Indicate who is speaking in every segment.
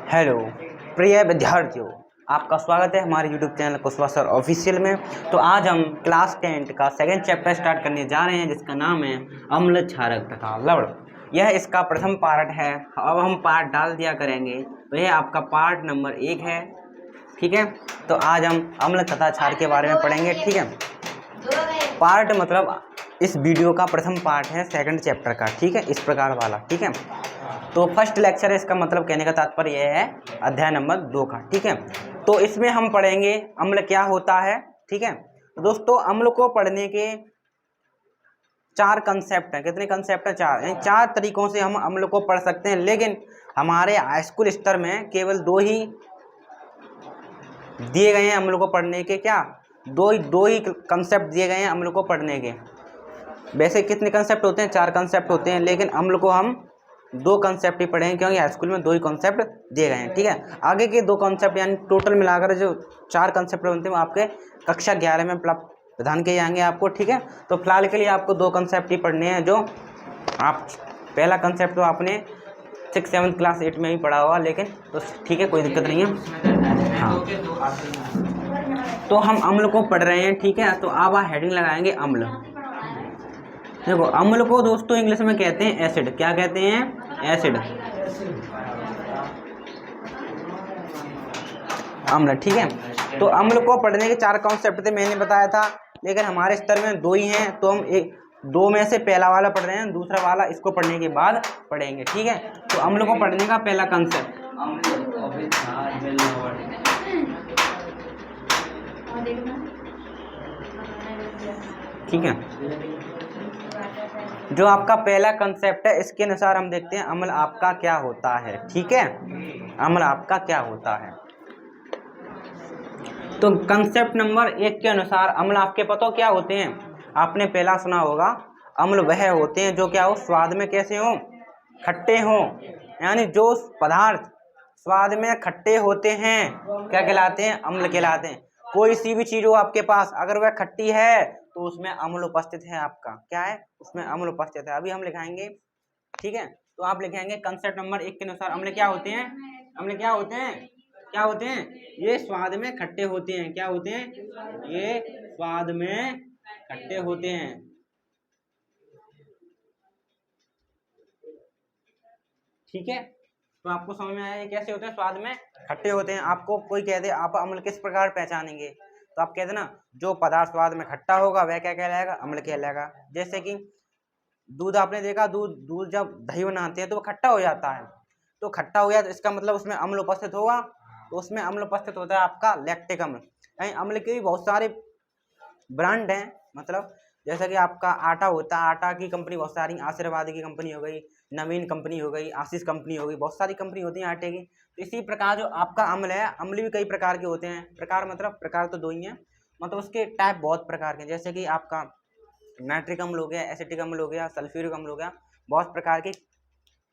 Speaker 1: Hello प्रिय विद्यार्थियों, आपका स्वागत है हमारे YouTube channel Kushwaha sir official में। तो आज हम क्लास 10 का सेकंड चैप्टर स्टार्ट करने जा रहे हैं, जिसका नाम है अम्ल क्षारक तथा लवण। यह इसका प्रथम पार्ट है। अब हम पार्ट डाल दिया करेंगे, तो यह आपका पार्ट नंबर 1 है। ठीक है, तो आज हम अम्ल तथा क्षार के बारे में पढ़ेंगे। ठीक है, पार्ट मतलब इस वीडियो का प्रथम पार्ट है सेकंड चैप्टर का। ठीक है, इस प्रकार वाला। ठीक है, तो फर्स्ट लेक्चर है, इसका मतलब कहने का तात्पर्य यह है अध्याय नंबर 2 का। ठीक है, तो इसमें हम पढ़ेंगे अम्ल क्या होता है। ठीक है, तो दोस्तों अम्ल को पढ़ने के 4 कंसेप्ट हैं। कितने कंसेप्ट हैं? 4। यानी 4 तरीकों से हम अम्ल को पढ़ सकते हैं, लेकिन हमारे हाई स्कूल स्तर में केवल 2 ही दिए गए हैं अम्ल को पढ़ने के। क्या? दो ही कंसेप्ट दिए गए हैं अम्ल को पढ़ने के। वैसे कितने कंसेप्ट होते हैं? 4 कंसेप्ट होते हैं, लेकिन अम्ल को हम 2 कंसेप्ट ही पढ़ेंगे, क्योंकि हाई स्कूल में 2 ही कंसेप्ट दिए गए हैं। ठीक है, आगे के 2 कंसेप्ट यानी टोटल मिलाकर जो 4 कंसेप्ट बनते हैं वो आपके कक्षा 11 में प्रदान किए जाएंगे आपको। ठीक है, तो फिलहाल के लिए आपको 2 कंसेप्ट ही पढ़ने हैं। जो आप पहला कंसेप्ट तो आपने 6th 7th क्लास 8 में ही पढ़ा हुआ, लेकिन तो ठीक है, कोई दिक्कत नहीं है। हाँ, तो हम अम्ल को पढ़ रहे हैं। ठीक है, तो अब हेडिंग लगाएंगे अम्ल। देखो, अम्ल को दोस्तों इंग्लिश में कहते हैं एसिड। क्या कहते हैं? एसिड, अम्ल। ठीक है, तो अम्ल को पढ़ने के 4 कॉन्सेप्ट थे, मैंने बताया था, लेकिन हमारे स्तर में 2 ही हैं, तो हम 2 में से पहला वाला पढ़ रहे हैं, दूसरा वाला इसको पढ़ने के बाद पढ़ेंगे। ठीक है, तो अम्ल को पढ़ने का पहला कंसेप्ट, ठीक है, जो आपका पहला कंसेप्ट है, इसके अनुसार हम देखते हैं अम्ल आपका क्या होता है। ठीक है, अम्ल आपका क्या होता है। तो कंसेप्ट नंबर 1 के अनुसार अम्ल आपके पता क्या होते हैं? आपने पहला सुना होगा, अम्ल वह होते हैं जो क्या हो, स्वाद में कैसे हो, खट्टे हो। यानी जो पदार्थ स्वाद में खट्टे होते हैं क्या कहलाते हैं? अम्ल कहलाते हैं। कोई सी भी चीज हो आपके पास, अगर वह खट्टी है तो उसमें अम्ल उपस्थित है। आपका क्या है? उसमें अम्ल उपस्थित है। अभी हम लिखाएंगे। ठीक है, तो आप लिखेंगे कंसेप्ट नंबर 1 के अनुसार अम्ल क्या होते हैं? अम्ल क्या होते हैं? क्या होते हैं? ये स्वाद में खट्टे होते हैं। क्या होते हैं? ये स्वाद में खट्टे होते हैं। ठीक है, तो आपको समझ में आया ये कैसे होते हैं? स्वाद में खट्टे होते हैं। आपको कोई कह दे आप अम्ल किस प्रकार पहचानेंगे, तो आप कहते ना, जो पदार्थ स्वाद में खट्टा होगा वह क्या कहलाएगा? अम्ल कहलाएगा। जैसे कि दूध, आपने देखा दूध जब दही बनाते हैं तो वो खट्टा हो जाता है। तो खट्टा हो गया तो इसका मतलब उसमें अम्ल उपस्थित होगा। तो उसमें अम्ल उपस्थित होता है आपका लैक्टिक अम्ल। यानी अम्ल के भी बहुत सारे ब्रांड हैं। मतलब जैसा कि आपका आटा होता है, आटा की कंपनी बहुत सारी, आशीर्वाद की कंपनी हो गई, नवीन कंपनी हो गई, आशीष कंपनी हो गई, बहुत सारी कंपनी होती है आटे की। तो इसी प्रकार जो आपका अम्ल है, अम्ल भी कई प्रकार के होते हैं। प्रकार मतलब प्रकार तो 2 ही हैं, मतलब उसके टाइप बहुत प्रकार के। जैसे कि आपका नाइट्रिक अम्ल हो गया, एसिटिक अम्ल हो गया, सल्फ्यूरिक अम्ल हो गया, बहुत प्रकार के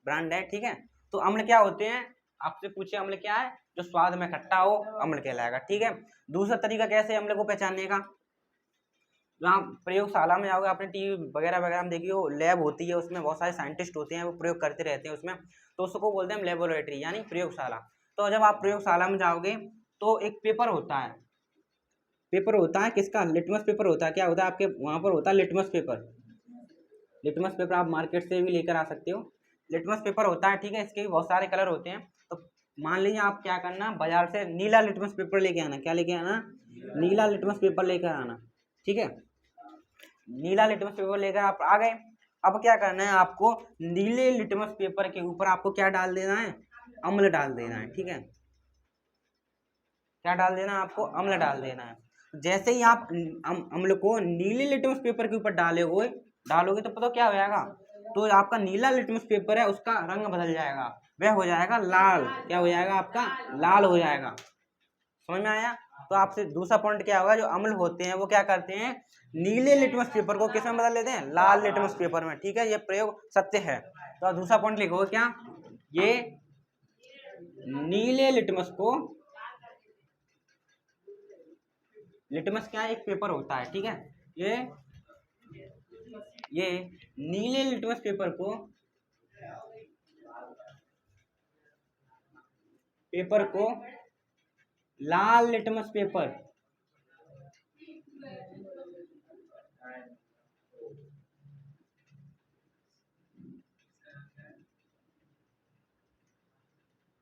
Speaker 1: ब्रांड है। ठीक है, तो अम्ल क्या होते हैं? आपसे पूछे अम्ल क्या है? जो स्वाद में खट्टा हो, अम्ल कहलाएगा। ठीक है, दूसरा तरीका कैसे अम्ल को पहचानने का, जहाँ प्रयोगशाला में जाओगे, आपने टीवी वगैरह वगैरह में देखी हो, लैब होती है, उसमें बहुत सारे साइंटिस्ट होते हैं, वो प्रयोग करते रहते हैं उसमें, तो उसको बोलते हैं लेबोरेटरी यानी प्रयोगशाला। तो जब आप प्रयोगशाला में जाओगे तो एक पेपर होता है, किसका? लिटमस पेपर होता है। क्या होता है आपके वहां पर? होता है लिटमस पेपर। लिटमस पेपर आप मार्केट से भी लेकर आ सकते हो। लिटमस पेपर होता है। ठीक है, इसके भी बहुत सारे कलर होते हैं। तो मान लीजिए आप क्या करना, बाजार से नीला लिटमस पेपर लेके आना। क्या लेके आना? नीला लिटमस पेपर लेकर आना। ठीक है, नीला लिटमस पेपर लेकर आप आ गए। अब क्या करना है आपको? नीले लिटमस पेपर के ऊपर आपको क्या डाल देना है? अम्ल डाल देना है। ठीक है, क्या डाल देना है आपको? अम्ल डाल देना है। जैसे ही आप अम्ल को नीले लिटमस पेपर के ऊपर डालोगे तो पता क्या हो जाएगा? तो आपका नीला लिटमस पेपर है, उसका रंग बदल जाएगा, वह हो जाएगा लाल। क्या हो जाएगा आपका? लाल हो जाएगा। समझ में आया? तो आपसे दूसरा पॉइंट क्या होगा, जो अम्ल होते हैं वो क्या करते हैं? नीले लिटमस पेपर को किस में बदल देते हैं? लाल लिटमस पेपर में। ठीक है, ये प्रयोग सत्य है। तो आप दूसरा पॉइंट लिखोगे क्या? ये नीले लिटमस को, लिटमस क्या है? एक पेपर होता है। ठीक है, ये नीले लिटमस पेपर को लाल लिटमस पेपर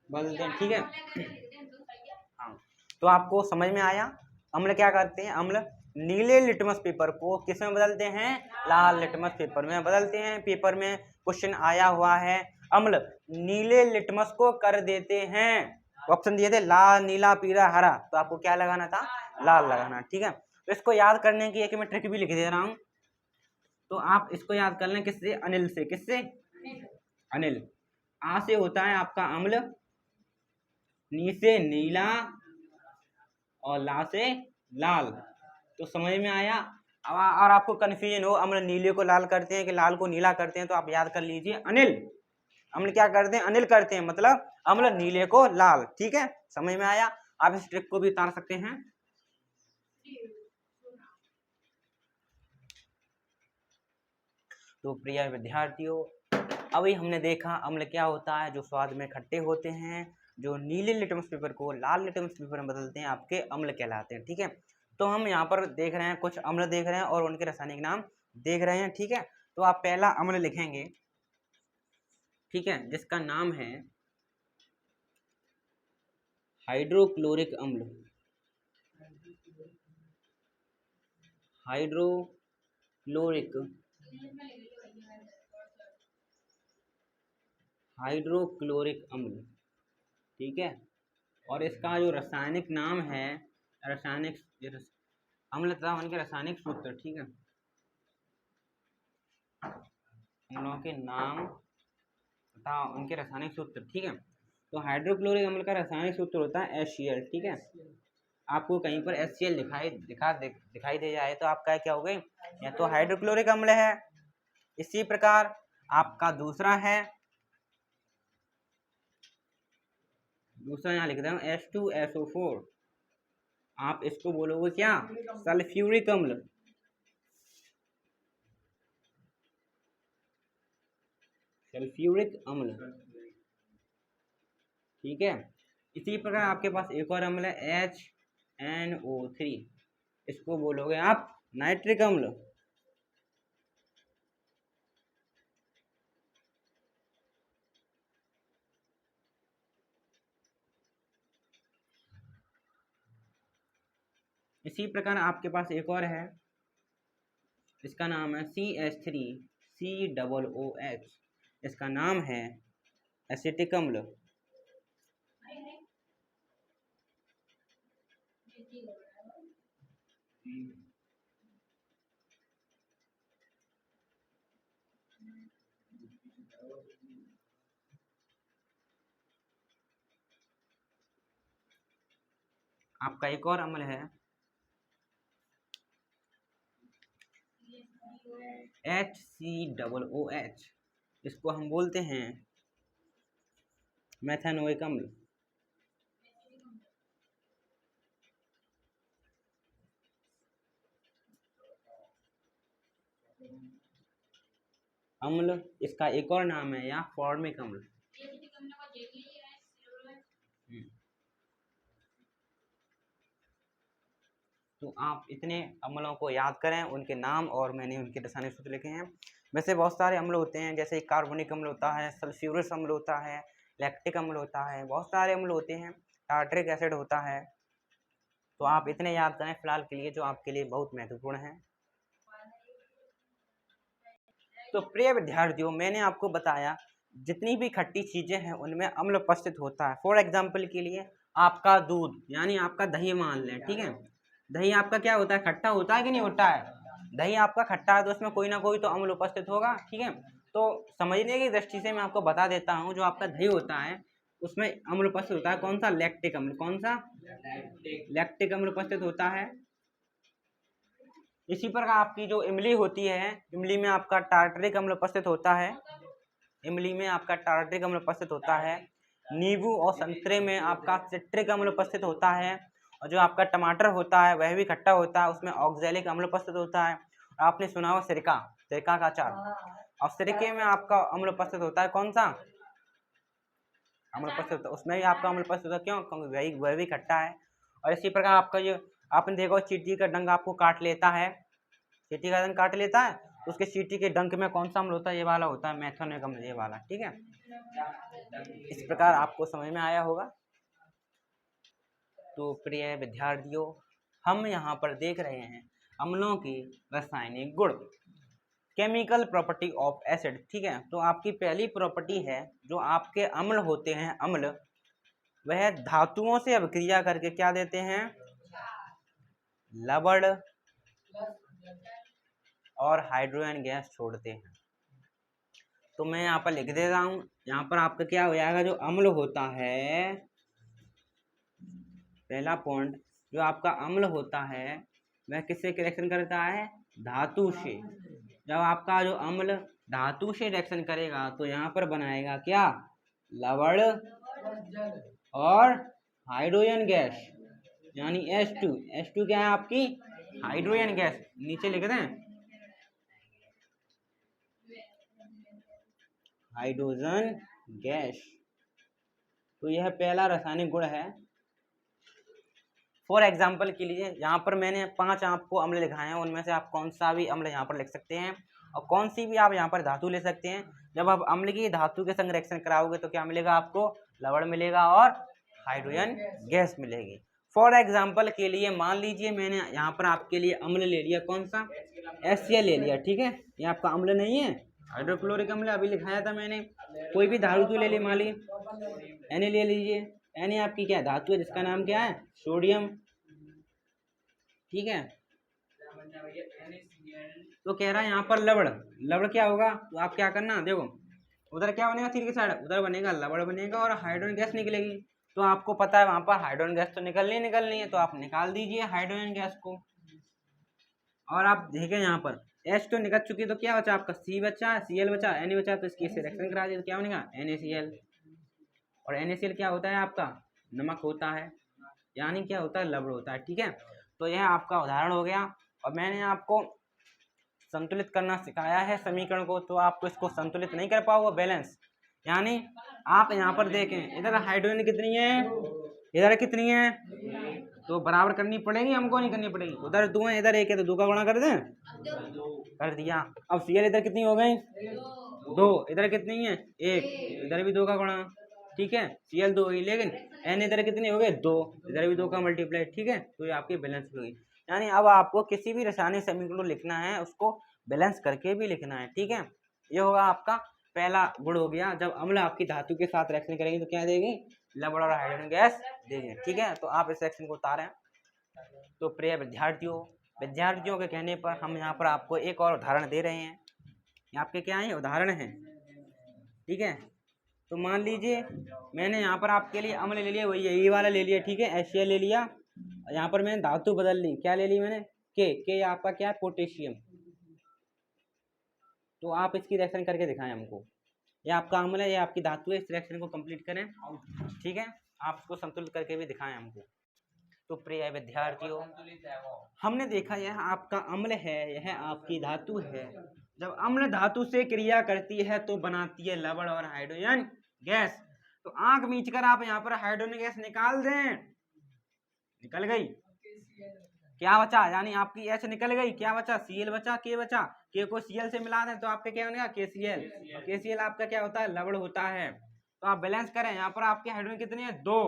Speaker 1: बदलते हैं, ठीक है। हाँ, तो आपको समझ में आया। अम्ल क्या करते हैं, अम्ल नीले लिटमस पेपर को किस में बदलते हैं, लाल लिटमस पेपर में बदलते हैं। पेपर में क्वेश्चन आया हुआ है, अम्ल नीले लिटमस को कर देते हैं। ऑप्शन दिए थे लाल, नीला, पीला, हरा, तो आपको क्या लगाना था, लाल लगाना, ठीक है। तो इसको याद करने की एक मैं ट्रिक भी लिख दे रहा हूं। तो आप इसको याद कर लें, किससे, अनिल से। किससे, अनिल। आ से होता है आपका अम्ल, नी से नीला और ला से लाल। तो समझ में आया। और आपको कंफ्यूजन हो अम्ल नीले को लाल करते हैं कि लाल को नीला करते हैं, तो आप याद कर लीजिए अनिल। अम्ल क्या करते हैं, अनिल करते हैं, मतलब अम्ल नीले को लाल, ठीक है। समझ में आया। आप इस ट्रिक को भी उतार सकते हैं। तो प्रिय विद्यार्थियों, अभी हमने देखा अम्ल क्या होता है, जो स्वाद में खट्टे होते हैं, जो नीले लिटमस पेपर को लाल लिटमस पेपर में बदलते हैं, आपके अम्ल कहलाते हैं, ठीक है। तो हम यहाँ पर देख रहे हैं, कुछ अम्ल देख रहे हैं और उनके रासायनिक नाम देख रहे हैं, ठीक है। तो आप पहला अम्ल लिखेंगे, ठीक है, जिसका नाम है हाइड्रोक्लोरिक अम्ल। हाइड्रोक्लोरिक अम्ल, ठीक है। और इसका जो रासायनिक नाम है, रासायनिक अम्ल तथा उनके रासायनिक सूत्र, ठीक है, अम्लों के नाम तथा उनके रासायनिक सूत्र, ठीक है। तो हाइड्रोक्लोरिक अम्ल का रासायनिक सूत्र होता है HCl, ठीक है। आपको कहीं पर HCl दिखाई दे जाए तो आपका क्या हो गए, या तो हाइड्रोक्लोरिक अम्ल है। इसी प्रकार आपका दूसरा यहाँ लिख रहा हूँ H2SO4, आप इसको बोलोगे क्या, सल्फ्यूरिक अम्ल। सल्फ्यूरिक अम्ल, ठीक है। इसी प्रकार आपके पास एक और अम्ल है HNO3, इसको बोलोगे आप नाइट्रिक अम्ल। इसी प्रकार आपके पास एक और है, इसका नाम है CH3COOH, इसका नाम है एसिटिक अम्ल। आपका एक और अम्ल है HCOOH, इसको हम बोलते हैं मेथेनोइक अम्ल। अम्ल इसका एक और नाम है या फॉर्मिक अम्ल। तो आप इतने अम्लों को याद करें, उनके नाम, और मैंने उनके रासायनिक सूत्र लिखे हैं। वैसे बहुत सारे अम्ल होते हैं, जैसे कार्बोनिक अम्ल होता है, सल्फ्यूरस अम्ल होता है, लैक्टिक अम्ल होता है, बहुत सारे अम्ल होते हैं, टार्टरिक एसिड होता है। तो आप इतने याद करें फिलहाल के लिए, जो आपके लिए बहुत महत्वपूर्ण है। तो प्रिय विद्यार्थियों, मैंने आपको बताया जितनी भी खट्टी चीजें हैं उनमें अम्ल उपस्थित होता है। फॉर एग्जाम्पल के लिए आपका दूध, यानी आपका दही मान लें, ठीक है। दही आपका क्या होता है, खट्टा होता है कि नहीं होता है। दही आपका खट्टा है तो उसमें कोई ना कोई तो अम्ल उपस्थित होगा, ठीक है। तो समझने की दृष्टि से मैं आपको बता देता हूँ, जो आपका दही होता है उसमें अम्ल उपस्थित होता है, कौन सा, लैक्टिक अम्ल। कौन सा, लैक्टिक अम्ल उपस्थित होता है। इसी प्रकार आपकी जो इमली होती है, इमली में आपका टार्टरिक अम्ल उपस्थित होता है। इमली में आपका टार्टरिक अम्ल उपस्थित होता है। नींबू और संतरे में आपका सिट्रिक अम्ल उपस्थित होता है। और जो आपका टमाटर होता है वह भी खट्टा होता है, उसमें ऑक्जेलिक अम्ल उपस्थित होता है। आपने सुना हो सिरका, सिरका का अचार, और सिरके में आपका अम्ल उपस्थित होता है कौन सा, अम्ल प्रस्तुत होता है, उसमें भी आपका अम्ल प्रस्तुत होता है। क्यों? क्योंकि वह भी खट्टा है। और इसी प्रकार आपका जो आपने देखो चींटी का डंक आपको काट लेता है, चींटी का डंक काट लेता है तो उसके चींटी के डंक में कौन सा अम्ल होता है? ये वाला होता है, मेथोनिक अम्ल, ये वाला। ठीक है, इस प्रकार आपको समझ में आया होगा। तो प्रिय विद्यार्थियों, हम यहाँ पर देख रहे हैं अम्लों की रासायनिक गुण, केमिकल प्रॉपर्टी ऑफ एसिड। ठीक है, तो आपकी पहली प्रॉपर्टी है जो आपके अम्ल होते हैं, अम्ल वह धातुओं से अभिक्रिया करके क्या देते हैं? लवण और हाइड्रोजन गैस छोड़ते हैं। तो मैं यहाँ पर लिख दे रहा हूँ, यहाँ पर आपका क्या हो जाएगा? जो अम्ल होता है, पहला पॉइंट, जो आपका अम्ल होता है वह किससे रिएक्शन करता है? धातु से। जब आपका जो अम्ल धातु से रिएक्शन करेगा तो यहाँ पर बनाएगा क्या? लवण और हाइड्रोजन गैस, यानी H2। H2 क्या है? आपकी हाइड्रोजन गैस। नीचे लिख दें हाइड्रोजन गैस। तो यह पहला रासायनिक गुण है। फॉर एग्जाम्पल के लिए यहाँ पर मैंने 5 आपको अम्ल लिखाए हैं, उनमें से आप कौन सा भी अम्ल यहाँ पर लिख सकते हैं और कौन सी भी आप यहाँ पर धातु ले सकते हैं। जब आप अम्ल की धातु के संग रिएक्शन कराओगे तो क्या मिलेगा? आपको लवण मिलेगा और हाइड्रोजन गैस मिलेगी। फॉर एग्जाम्पल के लिए मान लीजिए मैंने यहाँ पर आपके लिए अम्ल ले लिया, कौन सा? HCl ले लिया। ठीक है, ये आपका अम्ल नहीं है, हाइड्रोक्लोरिक अम्ल अभी लिखाया था मैंने। कोई भी धातु ले ली, मान ली Na ले लीजिए। Na आपकी क्या धातु है जिसका नाम क्या है? सोडियम। ठीक है, तो कह रहा है यहाँ पर लवण, लवण क्या होगा? तो आप क्या करना, देखो उधर क्या बनेगा, तीर की साइड उधर बनेगा लवण बनेगा और हाइड्रोजन गैस निकलेगी। तो आपको पता है वहां पर हाइड्रोजन गैस तो निकलनी है, तो आप निकाल दीजिए हाइड्रोजन गैस को। और आप देखें यहाँ पर H तो निकल चुकी, तो क्या बचा आपका? C बचा, Cl बचा, Na बचा, तो इसकी रिएक्शन करा दिए तो क्या बनेगा? NaCl। और NaCl क्या होता है? आपका नमक होता है, यानी क्या होता है? लवण होता है। ठीक है, तो यह आपका उदाहरण हो गया। और मैंने आपको संतुलित करना सिखाया है समीकरण को, तो आपको इसको संतुलित नहीं कर पाओगे, बैलेंस। यानी आप यहाँ पर देखें, इधर हाइड्रोजन कितनी है, इधर कितनी है, तो बराबर करनी पड़ेगी, हमको नहीं करनी पड़ेगी। उधर 2 है, इधर 1 है, तो 2 का गुणा कर दें, कर दिया। अब Cl इधर कितनी हो गई? 2, इधर कितनी है? 1, इधर भी 2 का गुणा। ठीक है, Cl 2 होगी, लेकिन N इधर कितने हो गए? 2, इधर भी 2 का मल्टीप्लाई। ठीक है, तो ये आपकी बैलेंस होगी। यानी अब आपको किसी भी रासायनिक समीकरण लिखना है उसको बैलेंस करके भी लिखना है। ठीक है, ये होगा आपका पहला गुण हो गया। जब अम्ल आपकी धातु के साथ रिएक्शन करेगी तो क्या देगी? लवण और हाइड्रोजन गैस देगी। ठीक है, तो आप इस रिएक्शन को उतारें। तो प्रिय विद्यार्थियों के कहने पर हम यहाँ पर आपको एक और उदाहरण दे रहे हैं। ये आपके क्या है? उदाहरण है। ठीक है, तो मान लीजिए मैंने यहाँ पर आपके लिए अम्ल ले लिया, वही यही वाला ले लिया। ठीक है, HCl ले लिया। यहाँ पर मैंने धातु बदल ली, क्या ले ली मैंने? के आपका क्या है? पोटेशियम। तो आप इसकी रिएक्शन करके दिखाएं हमको। ये आपका अम्ल है, ये आपकी धातु है, इस रिएक्शन को कंप्लीट करें। ठीक है, आप इसको संतुलित करके भी दिखाएं हमको। तो प्रिय विद्यार्थियों, हमने देखा यह आपका अम्ल है, यह आपकी धातु है। जब अम्ल धातु से क्रिया करती है तो बनाती है लवण और हाइड्रोजन गैस। तो आंख मीच कर आप यहाँ पर हाइड्रोजन गैस निकाल दें, निकल गई। क्या बचा? यानी आपकी H निकल गई, क्या बचा? Cl बचा, K बचा। K को Cl से मिला दें तो आपके क्या बनेगा? KCl। और KCl आपका क्या होता है? लवण होता है। तो आप बैलेंस करें, यहाँ पर आपके हाइड्रोजन कितनी है? 2,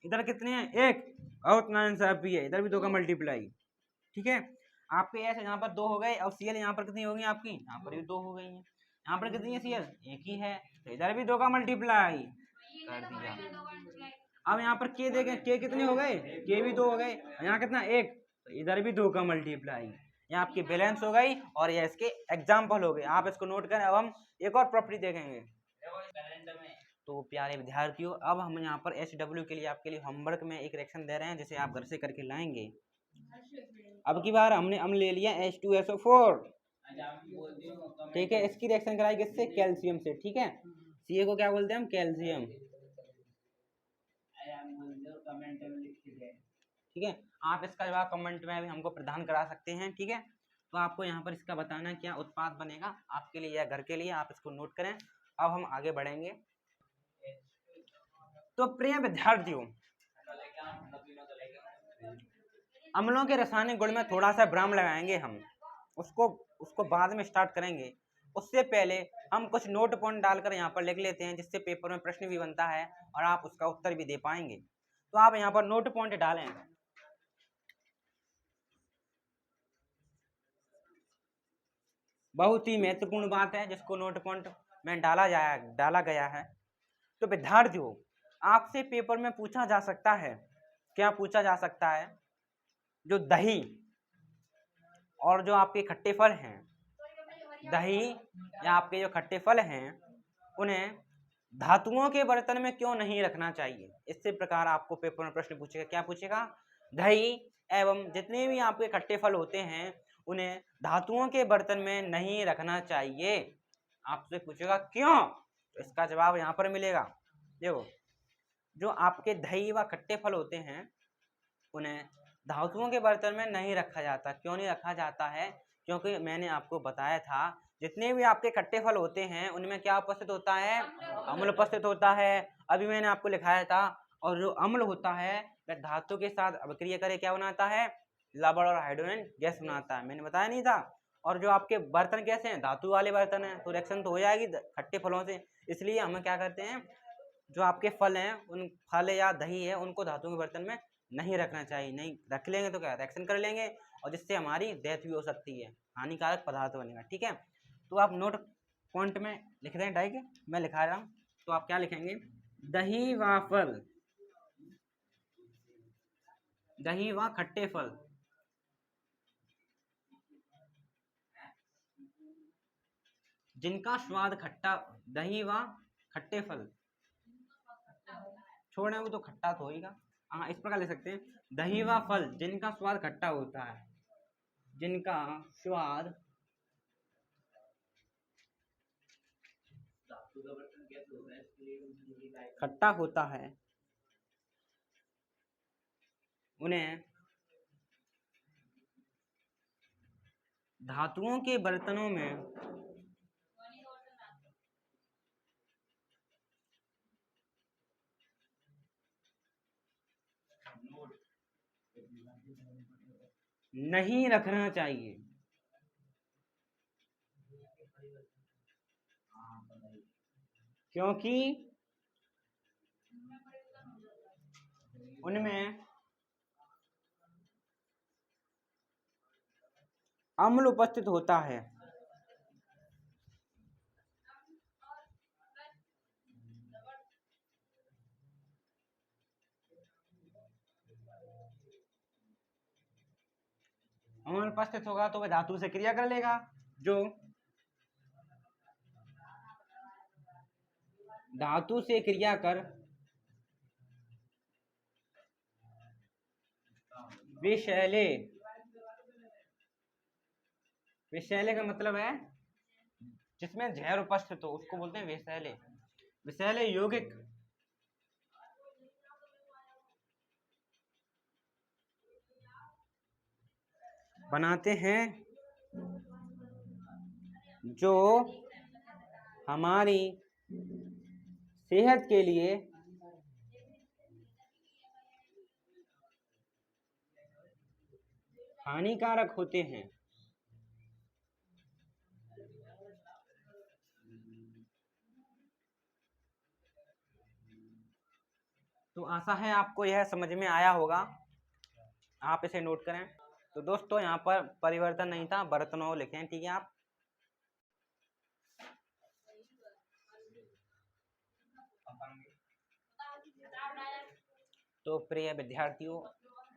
Speaker 1: इधर कितनी है? 1, और नाइंसाफी है, इधर भी 2 का मल्टीप्लाई। ठीक है, आपके H यहाँ पर 2 हो गए और Cl यहाँ पर कितनी होगी? आपकी यहाँ पर भी 2 हो गई है। यहाँ पर कितनी है? Cl 1 ही है, तो इधर भी 2 का मल्टीप्लाई कर दिया। अब यहाँ पर K देखें, K कितने हो गए? K भी 2 हो गए, यहाँ कितना? 1, तो इधर भी 2 का मल्टीप्लाई। ये आपकी बैलेंस हो गई और ये इसके एग्जाम्पल हो गए। आप इसको नोट करें। अब हम एक और प्रॉपर्टी देखेंगे। तो प्यारे विद्यार्थियों, अब हम यहाँ पर HW के लिए आपके लिए होमवर्क में एक रिएक्शन दे रहे हैं जिसे आप घर से करके लाएंगे। अब की बार हमने अम्ल ले लिया H2SO4। ठीक है, इसकी रिएक्शन कराई किससे? कैल्शियम से। ठीक है, Ca को क्या बोलते हैं हम? कैल्शियम। ठीक है, आप इसका जवाब कमेंट में भी हमको प्रदान करा सकते हैं। ठीक है, तो आपको यहाँ पर इसका बताना क्या उत्पाद बनेगा आपके लिए या घर के लिए, आप इसको नोट करें। अब हम आगे बढ़ेंगे। तो प्रिय विद्यार्थियों, अम्लों के रासायनिक गुण में थोड़ा सा विराम लगाएंगे हम, उसको बाद में स्टार्ट करेंगे। उससे पहले हम कुछ नोट पॉइंट डालकर यहाँ पर लिख लेते हैं, जिससे पेपर में प्रश्न भी बनता है और आप उसका उत्तर भी दे पाएंगे। तो आप यहाँ पर नोट पॉइंट डालें। बहुत ही महत्वपूर्ण बात है जिसको नोट पॉइंट में डाला गया है। तो विद्यार्थियों, आपसे पेपर में पूछा जा सकता है, क्या पूछा जा सकता है, जो दही और जो आपके खट्टे फल हैं, दही या आपके जो खट्टे फल हैं, उन्हें धातुओं के बर्तन में क्यों नहीं रखना चाहिए। इसी प्रकार आपको पेपर में प्रश्न पूछेगा। क्या पूछेगा? दही एवं जितने भी आपके खट्टे फल होते हैं उन्हें धातुओं के बर्तन में नहीं रखना चाहिए। आपसे पूछेगा क्यों, तो इसका जवाब यहाँ पर मिलेगा। देखो, जो आपके दही व खट्टे फल होते हैं उन्हें धातुओं के बर्तन में नहीं रखा जाता। क्यों नहीं रखा जाता है? क्योंकि मैंने आपको बताया था, जितने भी आपके खट्टे फल होते हैं उनमें क्या उपस्थित होता है? अम्ल उपस्थित होता है। अभी मैंने आपको लिखाया था। और जो अम्ल होता है वह धातु के साथ अभिक्रिया करे क्या बनाता है? लवण और हाइड्रोजन गैस बनाता है। मैंने बताया नहीं था? और जो आपके बर्तन कैसे हैं? धातु वाले बर्तन हैं, तो रिएक्शन तो हो जाएगी खट्टे फलों से। इसलिए हम क्या करते हैं, जो आपके फल हैं, उन फल या दही है, उनको धातु के बर्तन में नहीं रखना चाहिए। नहीं रख लेंगे तो क्या रिएक्शन कर लेंगे और जिससे हमारी डेथ भी हो सकती है, हानिकारक पदार्थ बनेगा। ठीक है, तो आप नोट पॉइंट में लिख रहे हैं डाई के, मैं लिखा रहा हूँ। तो आप क्या लिखेंगे? दही व फल, दही व खट्टे फल जिनका स्वाद खट्टा, दही व खट्टे फल, छोड़ने वो तो खट्टा तो होगा। हाँ, इस प्रकार लिख सकते हैं, दही व फल जिनका स्वाद खट्टा होता है, जिनका स्वाद खट्टा होता है, उन्हें धातुओं के बर्तनों में नहीं रखना चाहिए। क्योंकि उनमें अम्ल उपस्थित होता है। अम्ल उपस्थित होगा तो वह धातु से क्रिया कर लेगा, जो धातु से क्रिया कर विषैले, विषैले का मतलब है जिसमें जहर उपस्थित हो, उसको बोलते हैं विषैले। विषैले यौगिक बनाते हैं जो हमारी सेहत के लिए हानिकारक होते हैं। तो आशा है आपको यह समझ में आया होगा, आप इसे नोट करें। तो दोस्तों, यहाँ पर परिवर्तन नहीं था, बर्तनों लिखें। ठीक है, आप तो प्रिय विद्यार्थियों,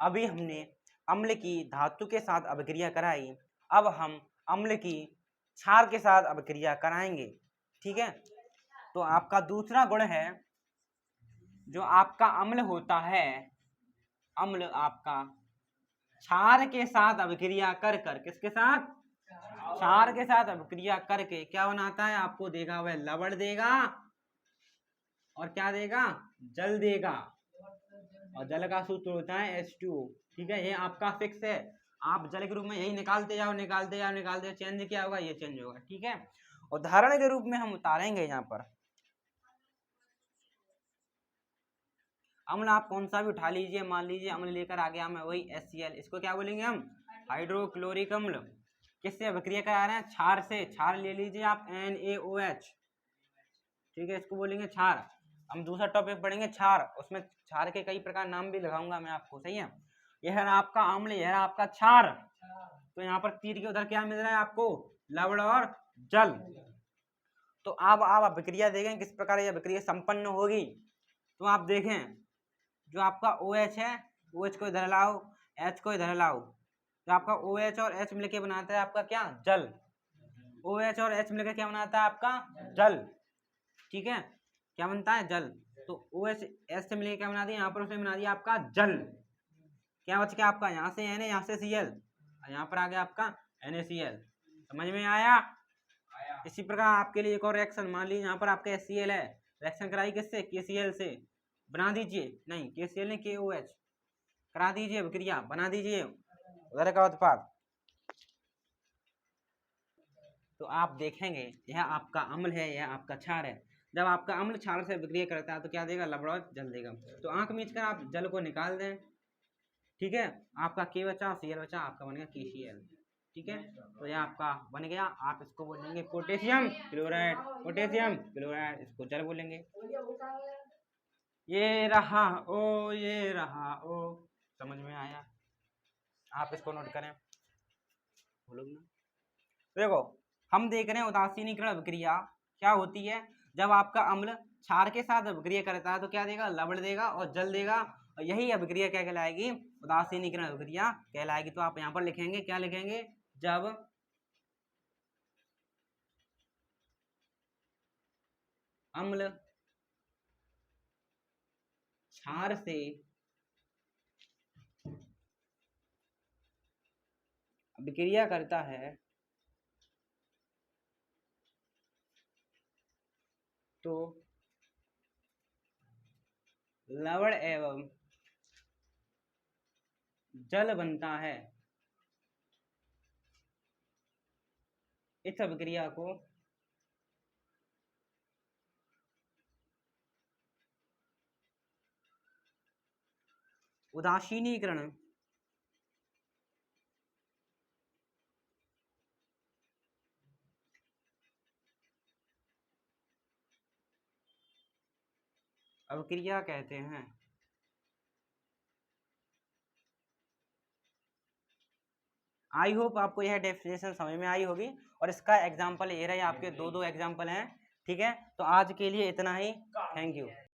Speaker 1: अभी हमने अम्ल की धातु के साथ अभिक्रिया कराई। अब हम अम्ल की क्षार के साथ अभिक्रिया कराएंगे। ठीक है, तो आपका दूसरा गुण है, जो आपका अम्ल होता है, अम्ल आपका क्षार के साथ अभिक्रिया कर कर, किसके साथ? क्षार के साथ अभिक्रिया करके क्या बनाता है? आपको देगा वह लवण देगा और क्या देगा? जल देगा। और जल का सूत्र होता है H2O। ठीक है, ये आपका फिक्स है। आप जल के रूप में यही निकालते जाओ, निकालते जाओ, निकालते जाओ। चेंज क्या होगा? ये चेंज होगा। ठीक है, उदाहरण के रूप में हम उतारेंगे यहाँ पर। अम्ल आप कौन सा भी उठा लीजिए, मान लीजिए अम्ल लेकर आ गया मैं वही HCl, इसको क्या बोलेंगे हम? हाइड्रोक्लोरिक अम्ल। किससे अभिक्रिया करा रहे हैं? क्षार से। क्षार ले लीजिए आप NaOH, ठीक है, इसको बोलेंगे क्षार। हम दूसरा टॉपिक पढ़ेंगे क्षार, उसमें क्षार के कई प्रकार नाम भी लगाऊंगा मैं आपको, सही है। यह है आपका अम्ल, यह है आपका क्षार। तो यहाँ पर तीर के उधर क्या मिल रहा है आपको? लवण और जल। तो अब आप अभिक्रिया देखें किस प्रकार यह अभिक्रिया संपन्न होगी। तो आप देखें जो आपका OH है, OH को इधर लाओ, H को इधर लाओ, तो आपका OH और H मिलकर बनाता है आपका क्या? जल। OH और H मिलकर क्या बनाता है आपका? जल, ठीक है, क्या बनता है? जल। तो OH H से मिलकर क्या बना दिया यहाँ पर? उसने बना दिया आपका जल। क्या बच गया आपका? यहाँ से Na, यहाँ से Cl, यहाँ पर आ गया आपका NaCl। समझ में आया? इसी प्रकार आपके लिए एक और रिएक्शन, मान लीजिए यहाँ पर आपका HCl है, रिएक्शन कराई किससे? KCl से। बना दीजिए, नहीं KCl नहीं KOH, करा दीजिए अभिक्रिया, बना दीजिए उधर का उत्पाद। तो आप देखेंगे यह आपका अम्ल है, यह आपका क्षार है। जब आपका अम्ल क्षार से अभिक्रिया करता है तो क्या देगा? लवण और जल देगा। तो आंख मीच कर आप जल को निकाल दें, ठीक है, आपका K बचा, Cl बचा, आपका बन गया KCl, ठीक है। तो यह आपका बन गया, आप इसको बोलेंगे पोटेशियम क्लोराइड, पोटेशियम क्लोराइड, इसको जल बोलेंगे। ये रहा O, ये रहा O। समझ में आया? आप इसको नोट करें, बोलोगे ना। देखो हम देख रहे हैं उदासीनीकरण अभिक्रिया क्या होती है। जब आपका अम्ल क्षार के साथ अभिक्रिया करता है तो क्या देगा? लवण देगा और जल देगा, और यही अभिक्रिया क्या कहलाएगी? उदासीनीकरण अभिक्रिया कहलाएगी। तो आप यहाँ पर लिखेंगे, क्या लिखेंगे? जब अम्ल क्षार से अभिक्रिया करता है तो लवण एवं जल बनता है। इस अभिक्रिया को उदासीनीकरण अभिक्रिया कहते हैं। आई होप आपको यह डेफिनेशन समझ में आई होगी, और इसका एग्जाम्पल ये रहे, आपके दो एग्जाम्पल हैं, ठीक है। तो आज के लिए इतना ही, थैंक यू।